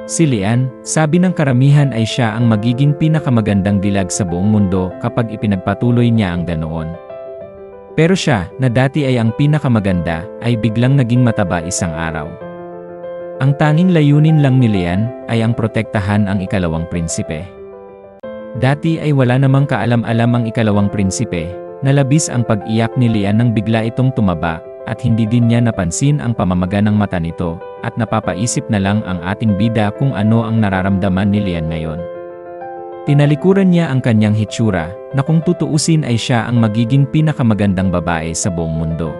Si Lian, sabi ng karamihan ay siya ang magiging pinakamagandang dilag sa buong mundo kapag ipinagpatuloy niya ang ganoon. Pero siya, na dati ay ang pinakamaganda, ay biglang naging mataba isang araw. Ang tanging layunin lang ni Lian ay ang protektahan ang ikalawang prinsipe. Dati ay wala namang kaalam-alam ang ikalawang prinsipe, nalabis ang pag-iyak ni Lian nang bigla itong tumaba, at hindi din niya napansin ang pamamaga ng mata nito, at napapaisip na lang ang ating bida kung ano ang nararamdaman ni Lian ngayon. Tinalikuran niya ang kanyang hitsura, na kung tutuusin ay siya ang magiging pinakamagandang babae sa buong mundo.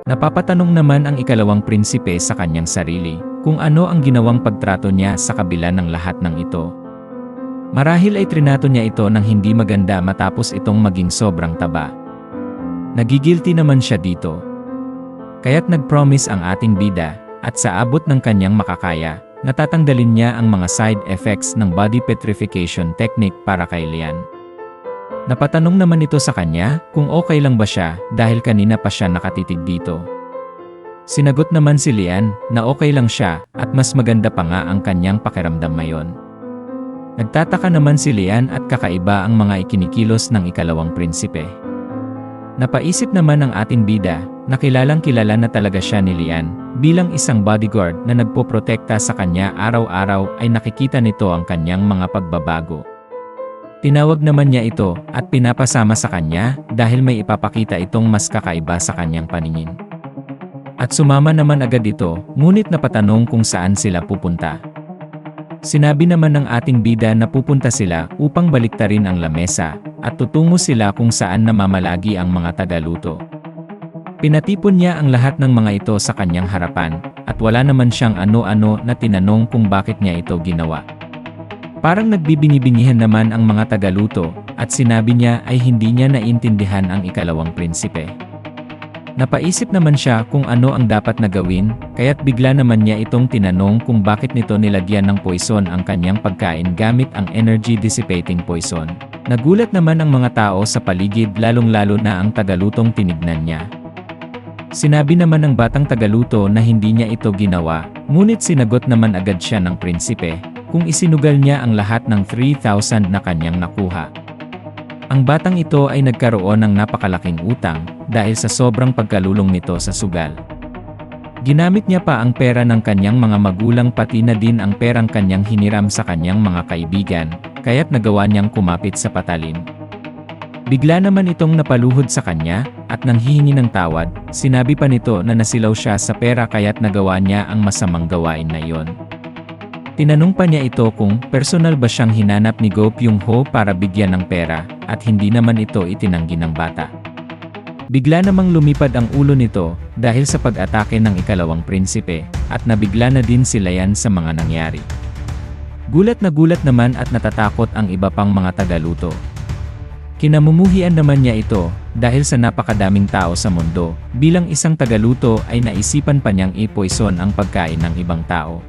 Napapatanong naman ang ikalawang prinsipe sa kanyang sarili, kung ano ang ginawang pagtrato niya sa kabila ng lahat ng ito. Marahil ay trinato niya ito ng hindi maganda matapos itong maging sobrang taba. Nagigilty naman siya dito. Kaya't nag-promise ang ating bida, at sa abot ng kanyang makakaya, natatanggalin niya ang mga side effects ng body petrification technique para kay Lian. Napatanong naman ito sa kanya kung okay lang ba siya dahil kanina pa siya nakatitig dito. Sinagot naman si Lian na okay lang siya at mas maganda pa nga ang kanyang pakiramdam ngayon. Nagtataka naman si Lian at kakaiba ang mga ikinikilos ng ikalawang prinsipe. Napaisip naman ang ating bida na kilalang-kilala na talaga siya ni Lian bilang isang bodyguard na nagpoprotekta sa kanya araw-araw ay nakikita nito ang kanyang mga pagbabago. Tinawag naman niya ito at pinapasama sa kanya dahil may ipapakita itong mas kakaiba sa kanyang paningin. At sumama naman agad ito, ngunit napatanong kung saan sila pupunta. Sinabi naman ng ating bida na pupunta sila upang baliktarin ang lamesa at tutungo sila kung saan namamalagi ang mga tagaluto. Pinatipon niya ang lahat ng mga ito sa kanyang harapan at wala naman siyang ano-ano na tinanong kung bakit niya ito ginawa. Parang nagbibingi-bingihan naman ang mga tagaluto at sinabi niya ay hindi niya naintindihan ang ikalawang prinsipe. Napaisip naman siya kung ano ang dapat na gawin, kaya't bigla naman niya itong tinanong kung bakit nito nilagyan ng poison ang kanyang pagkain gamit ang energy dissipating poison. Nagulat naman ang mga tao sa paligid lalong-lalo na ang tagalutong tinignan niya. Sinabi naman ng batang tagaluto na hindi niya ito ginawa, ngunit sinagot naman agad siya ng prinsipe kung isinugal niya ang lahat ng 3,000 na kanyang nakuha. Ang batang ito ay nagkaroon ng napakalaking utang dahil sa sobrang pagkalulong nito sa sugal. Ginamit niya pa ang pera ng kanyang mga magulang pati na din ang perang kanyang hiniram sa kanyang mga kaibigan, kaya't nagawa niyang kumapit sa patalim. Bigla naman itong napaluhod sa kanya, at nang hihingi ng tawad, sinabi pa nito na nasilaw siya sa pera kaya't nagawa niya ang masamang gawain na iyon. Tinanong pa niya ito kung personal ba siyang hinanap ni Go Pyung-ho para bigyan ng pera, at hindi naman ito itinanggi ng bata. Bigla namang lumipad ang ulo nito dahil sa pag-atake ng ikalawang prinsipe, at nabigla na din si Lian sa mga nangyari. Gulat naman at natatakot ang iba pang mga tagaluto. Kinamumuhian naman niya ito dahil sa napakadaming tao sa mundo, bilang isang tagaluto ay naisipan pa niyang i-poison ang pagkain ng ibang tao.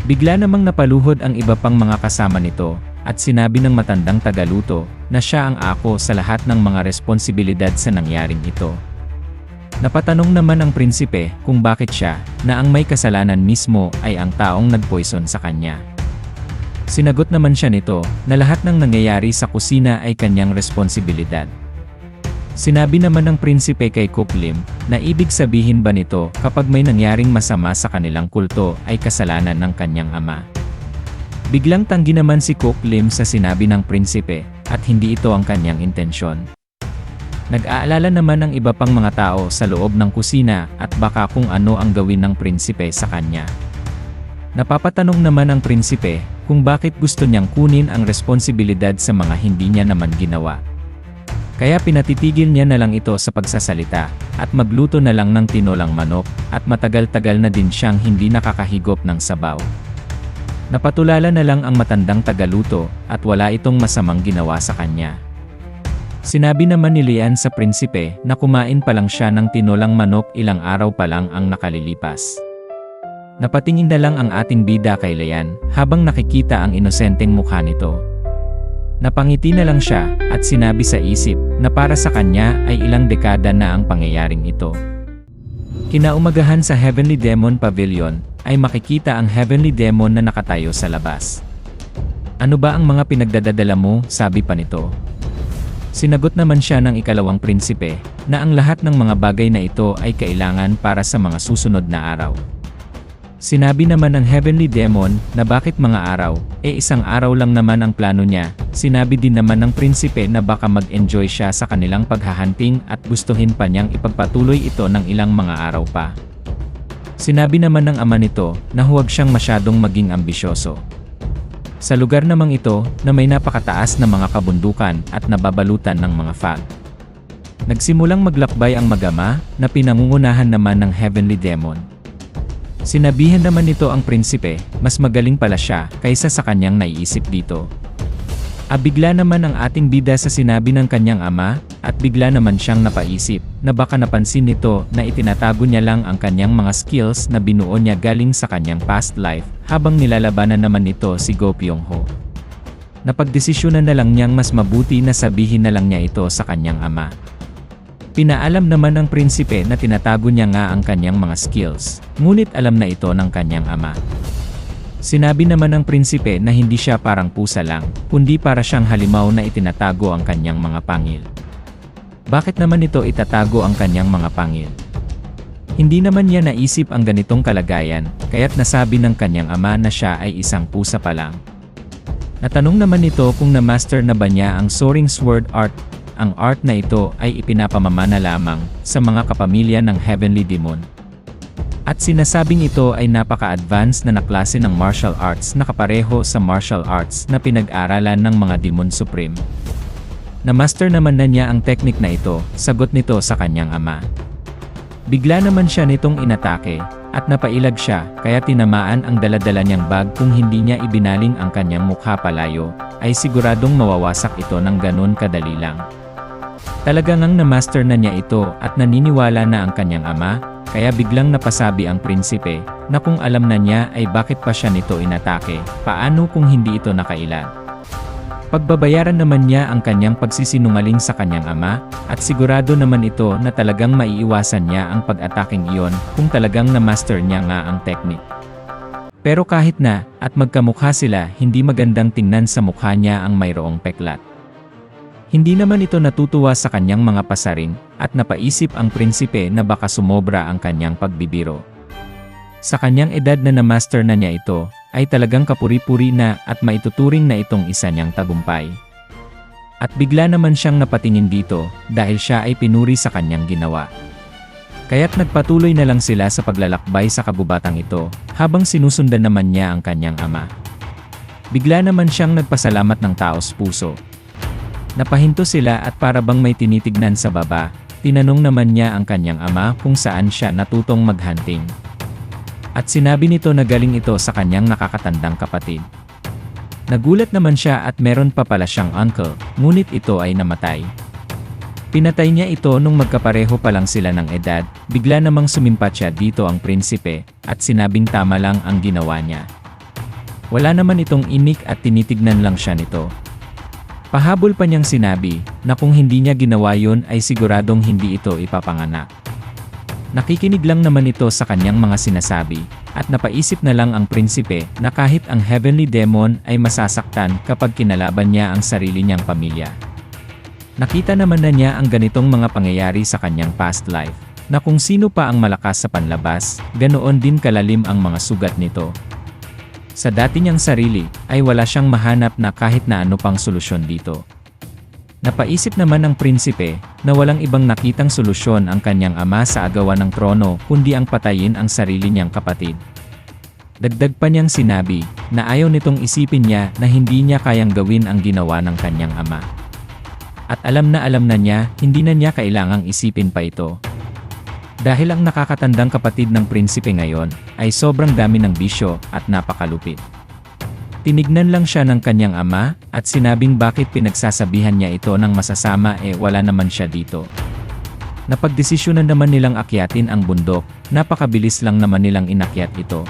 Bigla namang napaluhod ang iba pang mga kasama nito, at sinabi ng matandang tagaluto na siya ang ako sa lahat ng mga responsibilidad sa nangyaring ito. Napatanong naman ang prinsipe kung bakit siya, na ang may kasalanan mismo ay ang taong nag-poison sa kanya. Sinagot naman siya nito na lahat ng nangyayari sa kusina ay kanyang responsibilidad. Sinabi naman ng prinsipe kay Cook Lim na ibig sabihin ba nito kapag may nangyaring masama sa kanilang kulto ay kasalanan ng kanyang ama. Biglang tanggi naman si Cook Lim sa sinabi ng prinsipe at hindi ito ang kanyang intensyon. Nag-aalala naman ang iba pang mga tao sa loob ng kusina at baka kung ano ang gawin ng prinsipe sa kanya. Napapatanong naman ang prinsipe kung bakit gusto niyang kunin ang responsibilidad sa mga hindi niya naman ginawa. Kaya pinatitigil niya na lang ito sa pagsasalita, at magluto na lang ng tinolang manok, at matagal-tagal na din siyang hindi nakakahigop ng sabaw. Napatulala na lang ang matandang tagaluto, at wala itong masamang ginawa sa kanya. Sinabi naman ni Lian sa prinsipe na kumain pa lang siya ng tinolang manok ilang araw pa lang ang nakalilipas. Napatingin na lang ang ating bida kay Lian habang nakikita ang inosenteng mukha nito. Napangiti na lang siya at sinabi sa isip na para sa kanya ay ilang dekada na ang pangyayaring ito. Kinaumagahan sa Heavenly Demon Pavilion ay makikita ang heavenly demon na nakatayo sa labas. "Ano ba ang mga pinagdadadala mo?" sabi pa nito. Sinagot naman siya ng ikalawang prinsipe, na ang lahat ng mga bagay na ito ay kailangan para sa mga susunod na araw. Sinabi naman ng heavenly demon na bakit mga araw, isang araw lang naman ang plano niya. Sinabi din naman ng prinsipe na baka mag-enjoy siya sa kanilang paghahunting at gustuhin pa niyang ipagpatuloy ito ng ilang mga araw pa. Sinabi naman ng ama nito na huwag siyang masyadong maging ambisyoso. Sa lugar namang ito na may napakataas na mga kabundukan at nababalutan ng mga fog. Nagsimulang maglakbay ang mag-ama na pinangungunahan naman ng heavenly demon. Sinabihan naman nito ang prinsipe, mas magaling pala siya kaysa sa kanyang naiisip dito. Bigla naman ang ating bida sa sinabi ng kanyang ama, at bigla naman siyang napaisip, na baka napansin nito na itinatago niya lang ang kanyang mga skills na binuo niya galing sa kanyang past life, habang nilalabanan naman nito si Go Pyong-ho. Napagdesisyonan na lang niyang mas mabuti na sabihin na lang niya ito sa kanyang ama. Pinaalam naman ng prinsipe na tinatago niya nga ang kanyang mga skills, ngunit alam na ito ng kanyang ama. Sinabi naman ng prinsipe na hindi siya parang pusa lang, kundi para siyang halimaw na itinatago ang kanyang mga pangil. Bakit naman ito itatago ang kanyang mga pangil? Hindi naman niya naisip ang ganitong kalagayan, kaya't nasabi ng kanyang ama na siya ay isang pusa pa lang. Natanong naman nito kung na-master na ba niya ang Soaring Sword Art. Ang art na ito ay ipinapamamana lamang sa mga kapamilya ng heavenly demon. At sinasabing ito ay napaka-advanced na klase ng martial arts na kapareho sa martial arts na pinag-aralan ng mga demon supreme. Na-master naman na niya ang teknik na ito, sagot nito sa kanyang ama. Bigla naman siya nitong inatake, at napailag siya, kaya tinamaan ang daladala niyang bag. Kung hindi niya ibinaling ang kanyang mukha palayo, ay siguradong mawawasak ito ng ganun kadali lang. Talaga ngang na-master na niya ito at naniniwala na ang kanyang ama, kaya biglang napasabi ang prinsipe, na kung alam na niya ay bakit pa siya nito inatake, paano kung hindi ito nakailan? Pagbabayaran naman niya ang kanyang pagsisinungaling sa kanyang ama, at sigurado naman ito na talagang maiiwasan niya ang pag-ataking iyon kung talagang na-master niya nga ang teknik. Pero kahit na, at magkamukha sila, hindi magandang tingnan sa mukha niya ang mayroong peklat. Hindi naman ito natutuwa sa kanyang mga pasaring, at napaisip ang prinsipe na baka sumobra ang kanyang pagbibiro. Sa kanyang edad na na-master na niya ito, ay talagang kapuri-puri na at maituturing na itong isa niyang tagumpay. At bigla naman siyang napatingin dito dahil siya ay pinuri sa kanyang ginawa. Kaya't nagpatuloy na lang sila sa paglalakbay sa kabubatang ito, habang sinusundan naman niya ang kanyang ama. Bigla naman siyang nagpasalamat ng taos puso. Napahinto sila at para bang may tinitignan sa baba, tinanong naman niya ang kanyang ama kung saan siya natutong maghunting. At sinabi nito na galing ito sa kanyang nakakatandang kapatid. Nagulat naman siya at meron pa pala siyang uncle, ngunit ito ay namatay. Pinatay niya ito nung magkapareho pa lang sila ng edad. Bigla namang sumimpat siya dito ang prinsipe, at sinabing tama lang ang ginawa niya. Wala naman itong inik at tinitignan lang siya nito. Pahabol pa niyang sinabi na kung hindi niya ginawa yun ay siguradong hindi ito ipapanganak. Nakikinig lang naman ito sa kanyang mga sinasabi, at napaisip na lang ang prinsipe na kahit ang heavenly demon ay masasaktan kapag kinalaban niya ang sarili niyang pamilya. Nakita naman na niya ang ganitong mga pangyayari sa kanyang past life, na kung sino pa ang malakas sa panlabas, ganoon din kalalim ang mga sugat nito. Sa dati niyang sarili, ay wala siyang mahanap na kahit na ano pang solusyon dito. Napaisip naman ng prinsipe na walang ibang nakitang solusyon ang kanyang ama sa agawan ng trono kundi ang patayin ang sarili niyang kapatid. Dagdag pa niyang sinabi na ayaw nitong isipin niya na hindi niya kayang gawin ang ginawa ng kanyang ama. At alam na niya, hindi na niya kailangang isipin pa ito. Dahil ang nakakatandang kapatid ng prinsipe ngayon ay sobrang dami ng bisyo at napakalupit. Tinignan lang siya ng kanyang ama at sinabing bakit pinagsasabihan niya ito ng masasama wala naman siya dito. Napagdesisyonan naman nilang akyatin ang bundok, napakabilis lang naman nilang inakyat ito.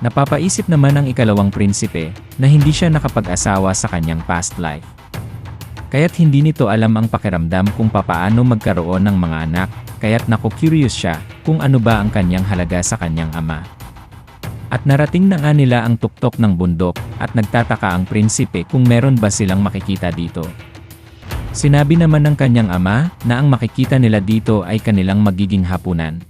Napapaisip naman ang ikalawang prinsipe na hindi siya nakapag-asawa sa kanyang past life. Kaya't hindi nito alam ang pakiramdam kung papaano magkaroon ng mga anak, kaya't naku-curious siya kung ano ba ang kanyang halaga sa kanyang ama. At narating na nga nila ang tuktok ng bundok, at nagtataka ang prinsipe kung meron ba silang makikita dito. Sinabi naman ng kanyang ama, na ang makikita nila dito ay kanilang magiging hapunan.